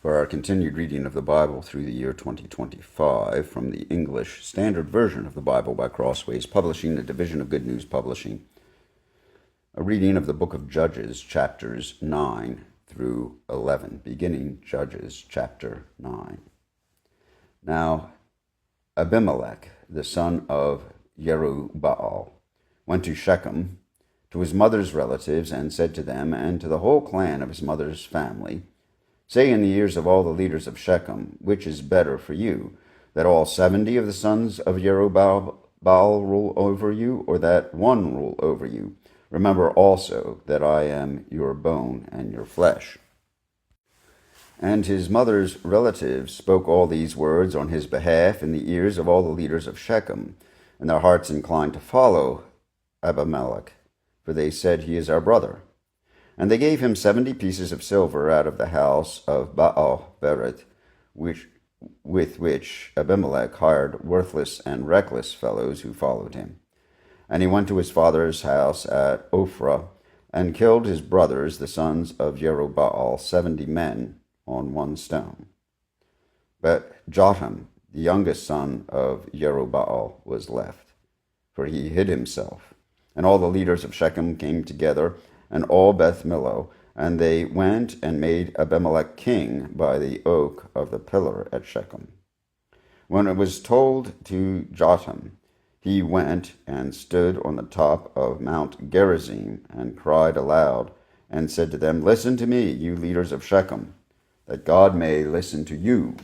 For our continued reading of the Bible through the year 2025 from the English Standard Version of the Bible by Crossways Publishing, a division of Good News Publishing. A reading of the book of Judges, chapters 9 through 11, beginning Judges chapter 9. Now Abimelech, the son of Jerubbaal, went to Shechem, to his mother's relatives, and said to them, and to the whole clan of his mother's family, Say in the ears of all the leaders of Shechem, which is better for you, that all 70 of the sons of Jerubbaal rule over you, or that one rule over you? Remember also that I am your bone and your flesh. And his mother's relatives spoke all these words on his behalf in the ears of all the leaders of Shechem, and their hearts inclined to follow Abimelech, for they said, He is our brother. And they gave him 70 pieces of silver out of the house of Baal-berith, with which Abimelech hired worthless and reckless fellows who followed him. And he went to his father's house at Ophrah, and killed his brothers, the sons of Jerubbaal, 70 men on one stone. But Jotham, the youngest son of Jerubbaal, was left, for he hid himself. And all the leaders of Shechem came together, and all Beth Millo, and they went and made Abimelech king by the oak of the pillar at Shechem. When it was told to Jotham, he went and stood on the top of Mount Gerizim, and cried aloud, and said to them, Listen to me, you leaders of Shechem, that God may listen to you.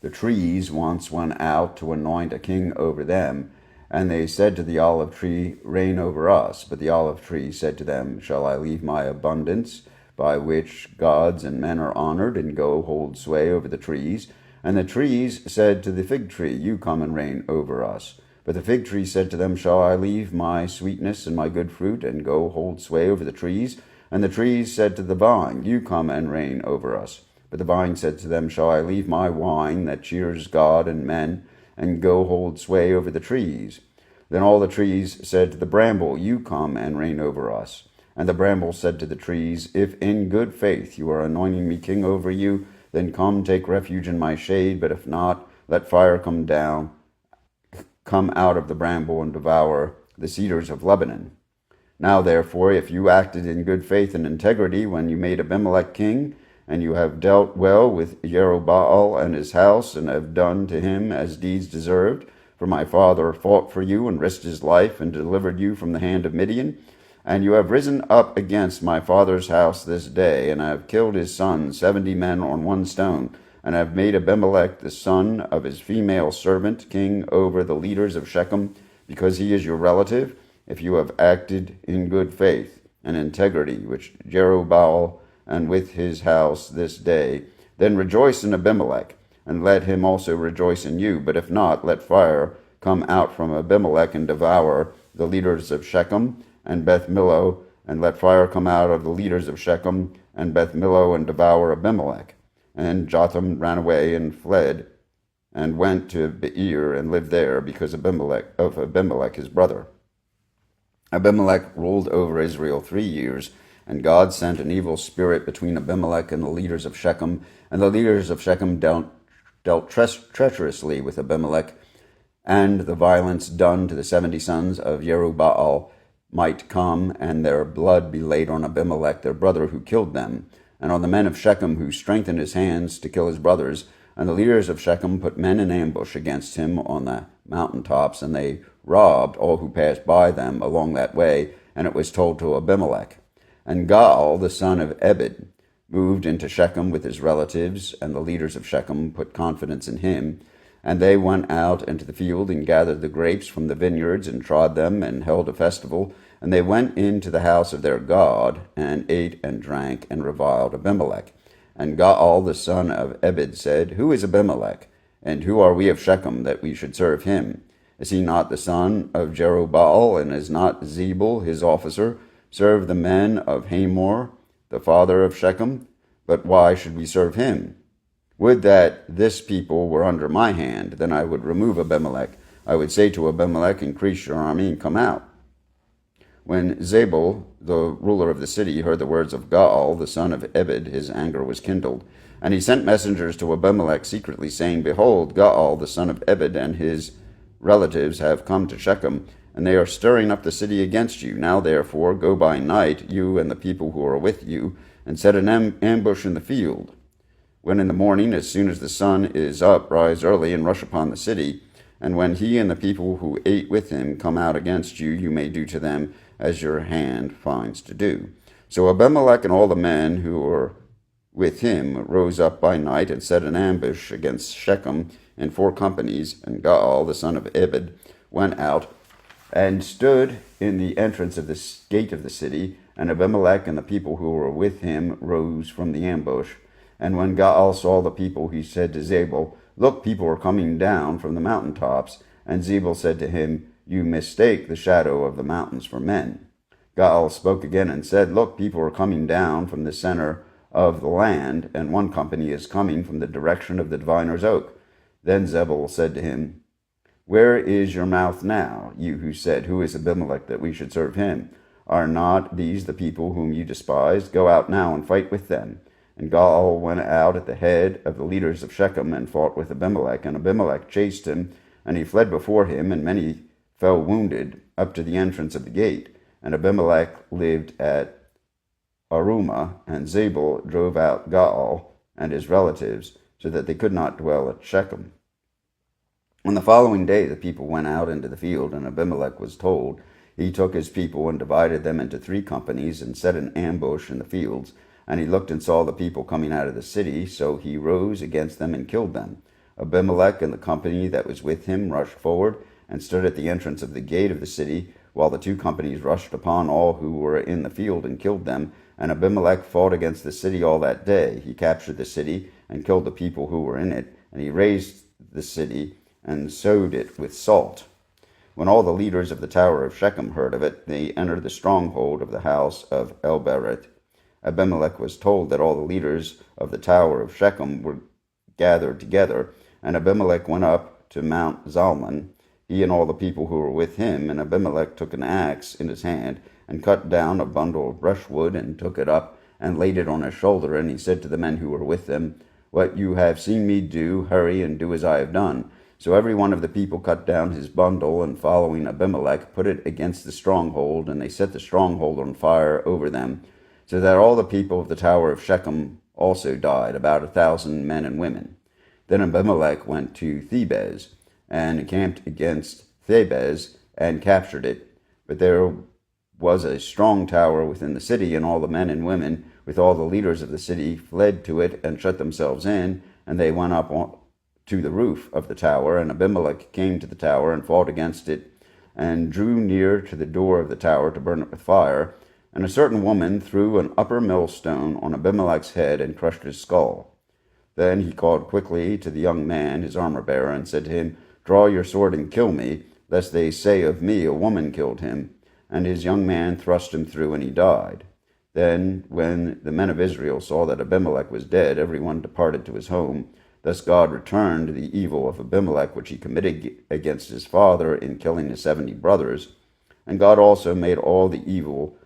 The trees once went out to anoint a king over them, and they said to the olive tree, Reign over us. But the olive tree said to them, Shall I leave my abundance, by which gods and men are honored, and go hold sway over the trees? And the trees said to the fig tree, You come and reign over us. But the fig tree said to them, Shall I leave my sweetness and my good fruit, and go hold sway over the trees? And the trees said to the vine, You come and reign over us. But the vine said to them, Shall I leave my wine that cheers God and men, and go hold sway over the trees? Then all the trees said to the bramble, You come and reign over us. And the bramble said to the trees, If in good faith you are anointing me king over you, then come take refuge in my shade, but if not, let fire come out of the bramble and devour the cedars of Lebanon. Now therefore, if you acted in good faith and integrity when you made Abimelech king, and you have dealt well with Jerubbaal and his house, and have done to him as deeds deserved, for my father fought for you and risked his life and delivered you from the hand of Midian, and you have risen up against my father's house this day, and have killed his sons, 70 men on one stone, and have made Abimelech the son of his female servant king over the leaders of Shechem, because he is your relative, if you have acted in good faith and integrity, which Jerubbaal and with his house this day, then rejoice in Abimelech, and let him also rejoice in you. But if not, let fire come out from Abimelech and devour the leaders of Shechem and Beth Millo, and let fire come out of the leaders of Shechem and Beth Millo and devour Abimelech. And Jotham ran away and fled, and went to Beer and lived there because of Abimelech his brother. Abimelech ruled over Israel 3 years, and God sent an evil spirit between Abimelech and the leaders of Shechem, and the leaders of Shechem dealt treacherously with Abimelech, and the violence done to the 70 sons of Jerubbaal might come, and their blood be laid on Abimelech their brother who killed them, and on the men of Shechem who strengthened his hands to kill his brothers. And the leaders of Shechem put men in ambush against him on the mountaintops, and they robbed all who passed by them along that way, and it was told to Abimelech. And Gaal, the son of Ebed, moved into Shechem with his relatives, and the leaders of Shechem put confidence in him. And they went out into the field and gathered the grapes from the vineyards and trod them and held a festival. And they went into the house of their God and ate and drank and reviled Abimelech. And Gaal, the son of Ebed, said, Who is Abimelech? And who are we of Shechem that we should serve him? Is he not the son of Jerubbaal, and is not Zebul his officer? Serve the men of Hamor, the father of Shechem? But why should we serve him? Would that this people were under my hand, then I would remove Abimelech. I would say to Abimelech, Increase your army and come out. When Zabul, the ruler of the city, heard the words of Gaal, the son of Ebed, his anger was kindled. And he sent messengers to Abimelech secretly, saying, Behold, Gaal, the son of Ebed, and his relatives have come to Shechem, and they are stirring up the city against you. Now therefore go by night, you and the people who are with you, and set an ambush in the field. When in the morning, as soon as the sun is up, rise early and rush upon the city. And when he and the people who ate with him come out against you, you may do to them as your hand finds to do. So Abimelech and all the men who were with him rose up by night and set an ambush against Shechem in 4 companies. And Gaal, the son of Ebed, went out and stood in the entrance of the gate of the city. And Abimelech and the people who were with him rose from the ambush. And when Gaal saw the people, he said to Zabul, Look, people are coming down from the mountain tops. And Zabul said to him, You mistake the shadow of the mountains for men. Gaal spoke again and said, Look, people are coming down from the center of the land, and 1 company is coming from the direction of the diviner's oak. Then Zabul said to him, Where is your mouth now, you who said, Who is Abimelech that we should serve him? Are not these the people whom you despise? Go out now and fight with them. And Gaal went out at the head of the leaders of Shechem and fought with Abimelech. And Abimelech chased him, and he fled before him, and many fell wounded up to the entrance of the gate. And Abimelech lived at Arumah, and Zabul drove out Gaal and his relatives, so that they could not dwell at Shechem. On the following day the people went out into the field, and Abimelech was told. He took his people and divided them into 3 companies, and set an ambush in the fields. And he looked and saw the people coming out of the city, so he rose against them and killed them. Abimelech and the company that was with him rushed forward and stood at the entrance of the gate of the city, while the 2 companies rushed upon all who were in the field and killed them. And Abimelech fought against the city all that day. He captured the city and killed the people who were in it, and he razed the city and sowed it with salt. When all the leaders of the tower of Shechem heard of it, they entered the stronghold of the house of El-Berith. Abimelech was told that all the leaders of the tower of Shechem were gathered together, and Abimelech went up to Mount Zalmon, he and all the people who were with him. And Abimelech took an axe in his hand, and cut down a bundle of brushwood, and took it up, and laid it on his shoulder. And he said to the men who were with him, What you have seen me do, hurry and do as I have done. So every one of the people cut down his bundle, and following Abimelech, put it against the stronghold, and they set the stronghold on fire over them, so that all the people of the tower of Shechem also died, about 1,000 men and women. Then Abimelech went to Thebez, and encamped against Thebez, and captured it. But there was a strong tower within the city, and all the men and women, with all the leaders of the city, fled to it, and shut themselves in, and they went up to the roof of the tower. And Abimelech came to the tower, and fought against it, and drew near to the door of the tower to burn it with fire. And a certain woman threw an upper millstone on Abimelech's head, and crushed his skull. Then he called quickly to the young man, his armor-bearer, and said to him, Draw your sword and kill me, lest they say of me, A woman killed him. And his young man thrust him through, and he died. Then, when the men of Israel saw that Abimelech was dead, every one departed to his home. Thus God returned the evil of Abimelech, which he committed against his father in killing his 70 brothers. And God also made all the evil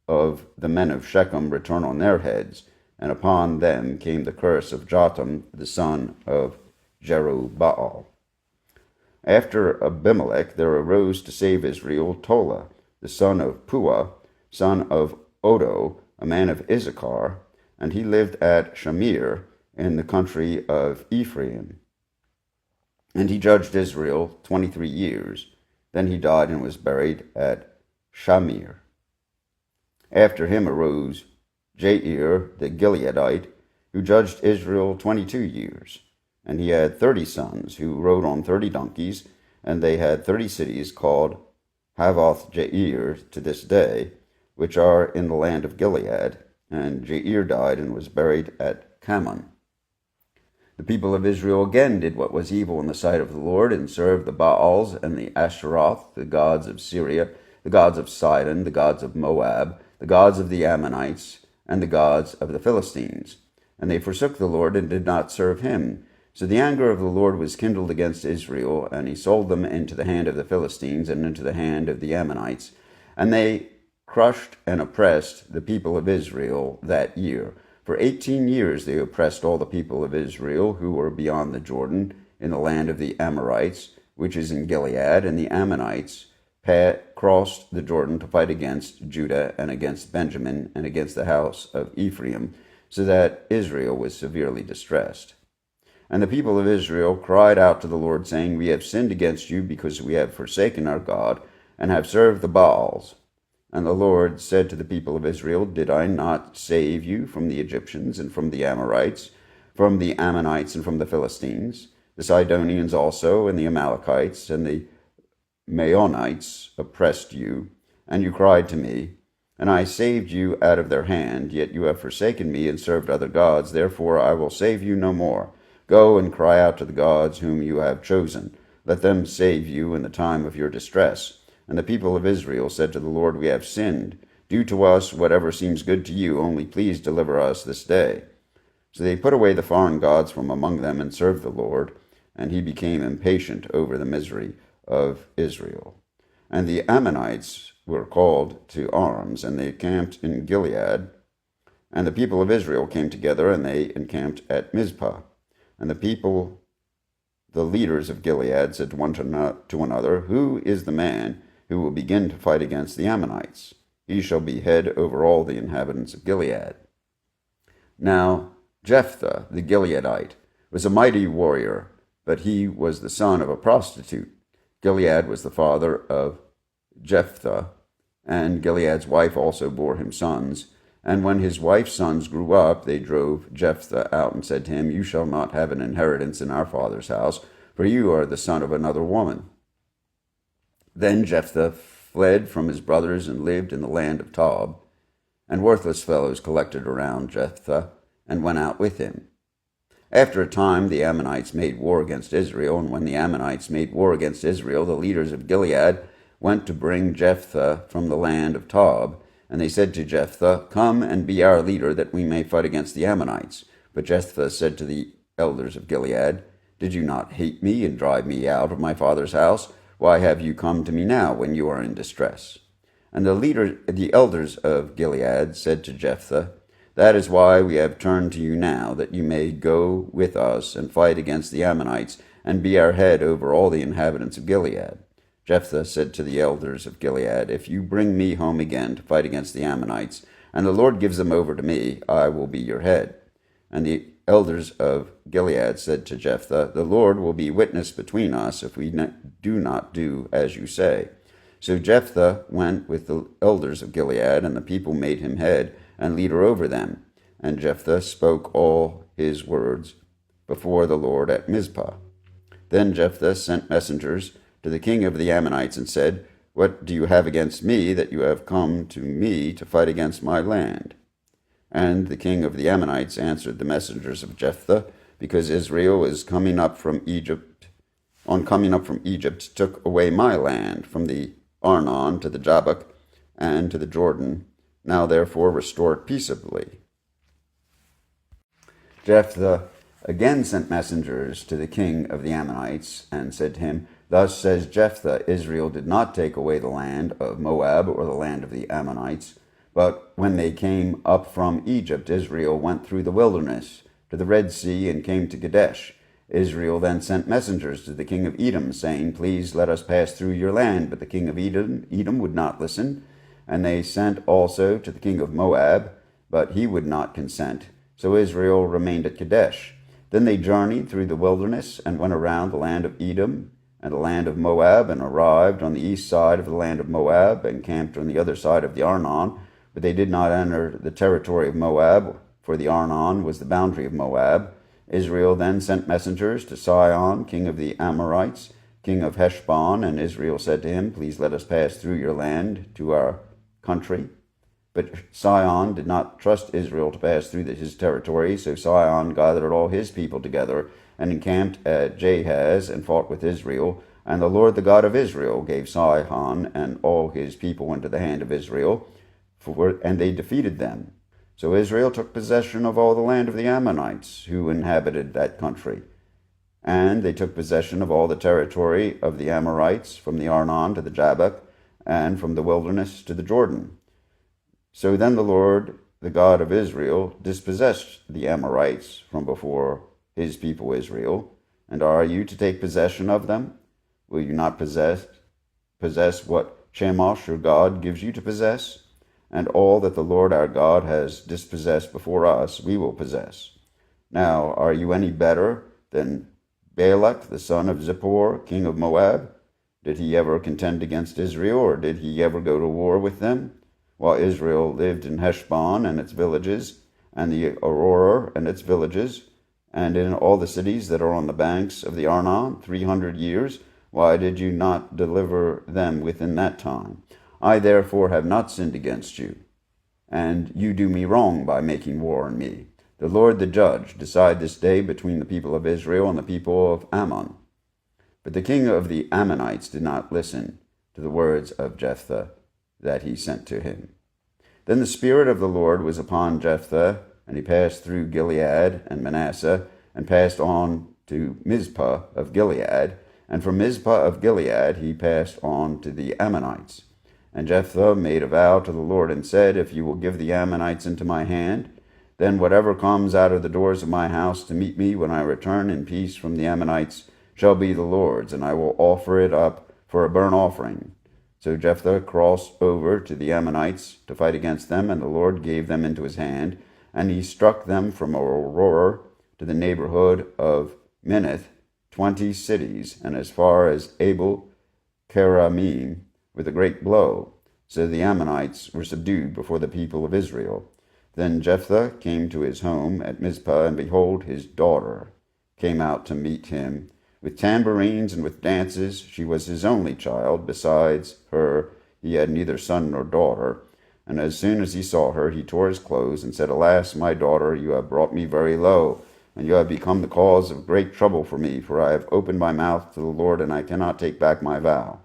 of the men of Shechem return on their heads, and upon them came the curse of Jotham, the son of Jerubbaal. After Abimelech there arose to save Israel Tola, the son of Puah, son of Odo, a man of Issachar, and he lived at Shamir in the country of Ephraim. And he judged Israel 23 years. Then he died and was buried at Shamir. After him arose Jair the Gileadite, who judged Israel 22 years. And he had 30 sons, who rode on 30 donkeys, and they had 30 cities called Havoth Jair to this day, which are in the land of Gilead. And Jair died and was buried at Kamon. The people of Israel again did what was evil in the sight of the Lord, and served the Baals and the Asheroth, the gods of Syria, the gods of Sidon, the gods of Moab, the gods of the Ammonites, and the gods of the Philistines. And they forsook the Lord and did not serve him. So the anger of the Lord was kindled against Israel, and he sold them into the hand of the Philistines and into the hand of the Ammonites. And they crushed and oppressed the people of Israel that year. For 18 years they oppressed all the people of Israel who were beyond the Jordan in the land of the Amorites, which is in Gilead, and the Ammonites crossed the Jordan to fight against Judah and against Benjamin and against the house of Ephraim, so that Israel was severely distressed. And the people of Israel cried out to the Lord, saying, We have sinned against you because we have forsaken our God and have served the Baals. And the Lord said to the people of Israel, Did I not save you from the Egyptians and from the Amorites, from the Ammonites and from the Philistines? The Sidonians also and the Amalekites and the Maonites oppressed you, and you cried to me, and I saved you out of their hand. Yet you have forsaken me and served other gods. Therefore I will save you no more. Go and cry out to the gods whom you have chosen. Let them save you in the time of your distress. And the people of Israel said to the Lord, We have sinned. Do to us whatever seems good to you, only please deliver us this day. So they put away the foreign gods from among them and served the Lord, and he became impatient over the misery of Israel. And the Ammonites were called to arms, and they encamped in Gilead. And the people of Israel came together, and they encamped at Mizpah. And the leaders of Gilead, said one to another, Who is the man who will begin to fight against the Ammonites? He shall be head over all the inhabitants of Gilead. Now Jephthah the Gileadite was a mighty warrior, but he was the son of a prostitute. Gilead was the father of Jephthah, and Gilead's wife also bore him sons. And when his wife's sons grew up, they drove Jephthah out and said to him, You shall not have an inheritance in our father's house, for you are the son of another woman. Then Jephthah fled from his brothers and lived in the land of Tob, and worthless fellows collected around Jephthah and went out with him. After a time the Ammonites made war against Israel, and when the Ammonites made war against Israel, the leaders of Gilead went to bring Jephthah from the land of Tob. And they said to Jephthah, Come and be our leader, that we may fight against the Ammonites. But Jephthah said to the elders of Gilead, Did you not hate me and drive me out of my father's house? Why have you come to me now when you are in distress? And the elders of Gilead said to Jephthah, That is why we have turned to you now, that you may go with us and fight against the Ammonites, and be our head over all the inhabitants of Gilead. Jephthah said to the elders of Gilead, If you bring me home again to fight against the Ammonites, and the Lord gives them over to me, I will be your head. And the elders of Gilead said to Jephthah, The Lord will be witness between us if we do not do as you say. So Jephthah went with the elders of Gilead, and the people made him head and leader over them. And Jephthah spoke all his words before the Lord at Mizpah. Then Jephthah sent messengers to the king of the Ammonites and said, What do you have against me, that you have come to me to fight against my land? And the king of the Ammonites answered the messengers of Jephthah, Because Israel is coming up from Egypt, took away my land from the Arnon to the Jabbok and to the Jordan. Now therefore restore it peaceably. Jephthah again sent messengers to the king of the Ammonites and said to him, Thus says Jephthah, Israel did not take away the land of Moab or the land of the Ammonites, but when they came up from Egypt, Israel went through the wilderness to the Red Sea and came to Kadesh. Israel then sent messengers to the king of Edom, saying, Please let us pass through your land. But the king of Edom would not listen. And they sent also to the king of Moab, but he would not consent. So Israel remained at Kadesh. Then they journeyed through the wilderness and went around the land of Edom and the land of Moab, and arrived on the east side of the land of Moab, and camped on the other side of the Arnon. But they did not enter the territory of Moab, for the Arnon was the boundary of Moab. Israel then sent messengers to Sihon, king of the Amorites, king of Heshbon, and Israel said to him, Please let us pass through your land to our country. But Sihon did not trust Israel to pass through his territory, so Sihon gathered all his people together and encamped at Jahaz and fought with Israel. And the Lord, the God of Israel, gave Sihon and all his people into the hand of Israel, and they defeated them. So Israel took possession of all the land of the Ammonites who inhabited that country. And they took possession of all the territory of the Amorites, from the Arnon to the Jabbok, and from the wilderness to the Jordan. So then the Lord, the God of Israel, dispossessed the Amorites from before his people Israel. And are you to take possession of them? Will you not possess what Chemosh your God gives you to possess? And all that the Lord our God has dispossessed before us, we will possess. Now, are you any better than Balak, the son of Zippor, king of Moab? Did he ever contend against Israel, or did he ever go to war with them? While Israel lived in Heshbon and its villages, and the Aurora and its villages, and in all the cities that are on the banks of the Arnon, 300 years, why did you not deliver them within that time? I therefore have not sinned against you, and you do me wrong by making war on me. The Lord the judge decide this day between the people of Israel and the people of Ammon. But the king of the Ammonites did not listen to the words of Jephthah that he sent to him. Then the Spirit of the Lord was upon Jephthah, and he passed through Gilead and Manasseh, and passed on to Mizpah of Gilead, and from Mizpah of Gilead he passed on to the Ammonites. And Jephthah made a vow to the Lord, and said, If you will give the Ammonites into my hand, then whatever comes out of the doors of my house to meet me when I return in peace from the Ammonites shall be the Lord's, and I will offer it up for a burnt offering. So Jephthah crossed over to the Ammonites to fight against them, and the Lord gave them into his hand, and he struck them from Aurora to the neighborhood of Minnith, 20 cities, and as far as Abel Keramim, with a great blow. So the Ammonites were subdued before the people of Israel. Then Jephthah came to his home at Mizpah, and behold, his daughter came out to meet him with tambourines and with dances. She was his only child. Besides her, he had neither son nor daughter. And as soon as he saw her, he tore his clothes and said, Alas, my daughter, you have brought me very low, and you have become the cause of great trouble for me, for I have opened my mouth to the Lord, and I cannot take back my vow.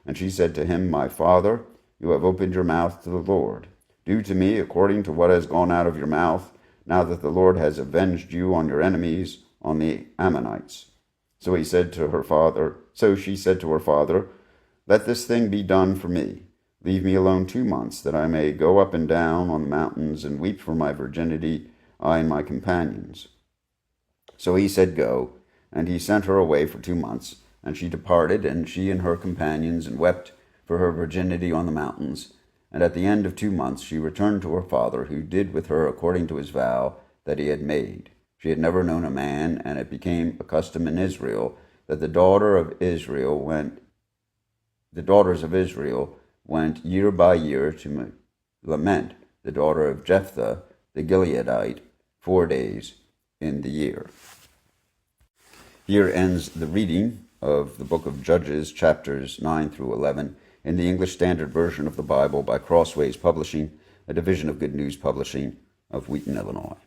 And she said to him, My father, you have opened your mouth to the Lord. Do to me according to what has gone out of your mouth, now that the Lord has avenged you on your enemies, on the Ammonites. So she said to her father, Let this thing be done for me. Leave me alone 2 months, that I may go up and down on the mountains and weep for my virginity, I and my companions. So he said, Go, and he sent her away for 2 months. And she departed, and she and her companions, and wept for her virginity on the mountains. And at the end of 2 months she returned to her father, who did with her according to his vow that he had made. She had never known a man, and it became a custom in Israel that the daughters of Israel went year by year to lament the daughter of Jephthah the Gileadite 4 days in the year. Here ends the reading of the book of Judges, chapters 9 through 11, in the English Standard Version of the Bible by Crossways Publishing, a division of Good News Publishing of Wheaton, Illinois.